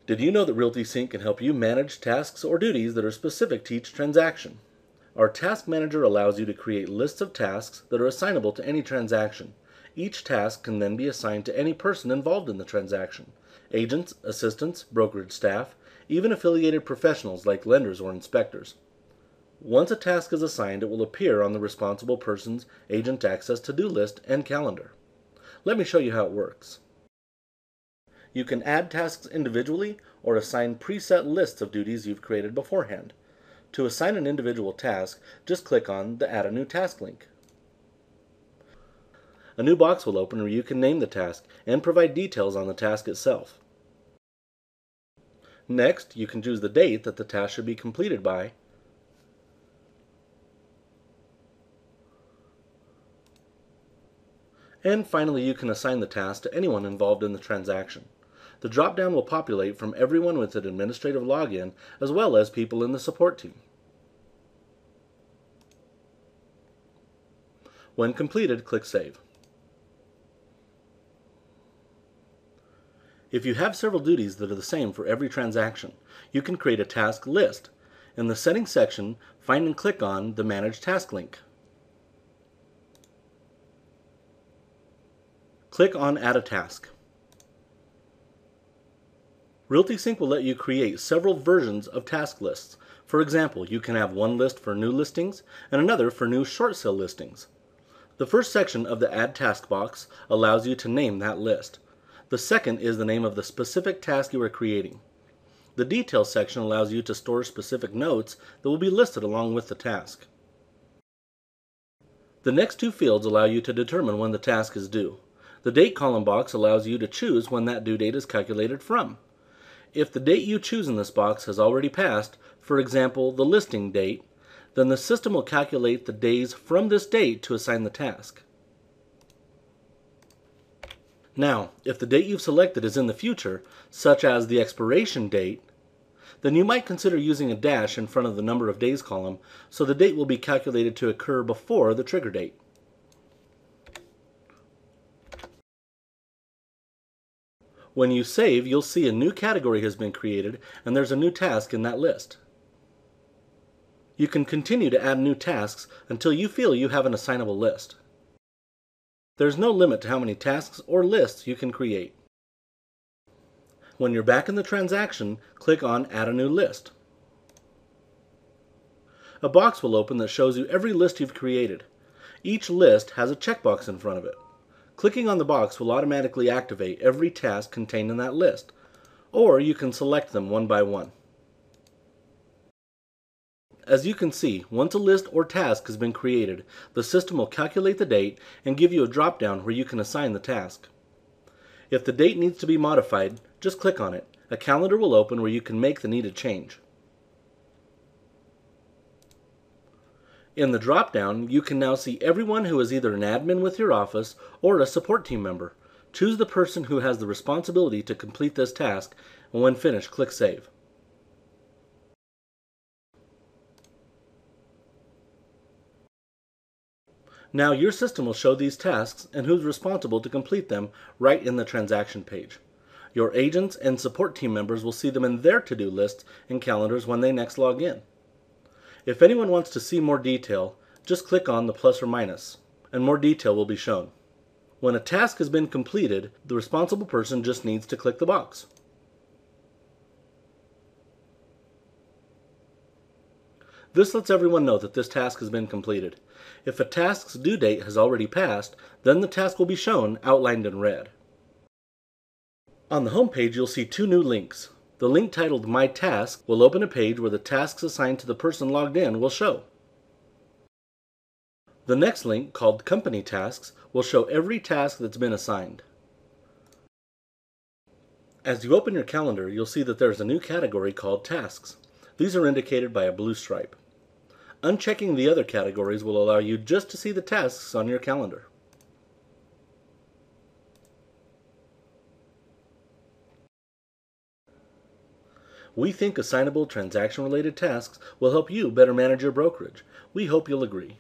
Did you know that RealtySync can help you manage tasks or duties that are specific to each transaction? Our Task Manager allows you to create lists of tasks that are assignable to any transaction. Each task can then be assigned to any person involved in the transaction: agents, assistants, brokerage staff, even affiliated professionals like lenders or inspectors. Once a task is assigned, it will appear on the responsible person's agent access to-do list and calendar. Let me show you how it works. You can add tasks individually or assign preset lists of duties you've created beforehand. To assign an individual task, just click on the Add a New Task link. A new box will open where you can name the task and provide details on the task itself. Next, you can choose the date that the task should be completed by, and finally you can assign the task to anyone involved in the transaction. The drop-down will populate from everyone with an administrative login as well as people in the support team. When completed, click Save. If you have several duties that are the same for every transaction, you can create a task list. In the Settings section, find and click on the Manage Task link. Click on Add a Task. RealtySync will let you create several versions of task lists. For example, you can have one list for new listings and another for new short sale listings. The first section of the Add Task box allows you to name that list. The second is the name of the specific task you are creating. The Details section allows you to store specific notes that will be listed along with the task. The next two fields allow you to determine when the task is due. The Date column box allows you to choose when that due date is calculated from. If the date you choose in this box has already passed, for example, the listing date, then the system will calculate the days from this date to assign the task. Now, if the date you've selected is in the future, such as the expiration date, then you might consider using a dash in front of the number of days column so the date will be calculated to occur before the trigger date. When you save, you'll see a new category has been created and there's a new task in that list. You can continue to add new tasks until you feel you have an assignable list. There's no limit to how many tasks or lists you can create. When you're back in the transaction, click on Add a New List. A box will open that shows you every list you've created. Each list has a checkbox in front of it. Clicking on the box will automatically activate every task contained in that list, or you can select them one by one. As you can see, once a list or task has been created, the system will calculate the date and give you a drop-down where you can assign the task. If the date needs to be modified, just click on it. A calendar will open where you can make the needed change. In the drop-down, you can now see everyone who is either an admin with your office or a support team member. Choose the person who has the responsibility to complete this task, and when finished, click Save. Now your system will show these tasks and who's responsible to complete them right in the transaction page. Your agents and support team members will see them in their to-do lists and calendars when they next log in. If anyone wants to see more detail, just click on the plus or minus, and more detail will be shown. When a task has been completed, the responsible person just needs to click the box. This lets everyone know that this task has been completed. If a task's due date has already passed, then the task will be shown outlined in red. On the home page, you'll see two new links. The link titled My Task will open a page where the tasks assigned to the person logged in will show. The next link, called Company Tasks, will show every task that's been assigned. As you open your calendar, you'll see that there's a new category called Tasks. These are indicated by a blue stripe. Unchecking the other categories will allow you just to see the tasks on your calendar. We think assignable transaction-related tasks will help you better manage your brokerage. We hope you'll agree.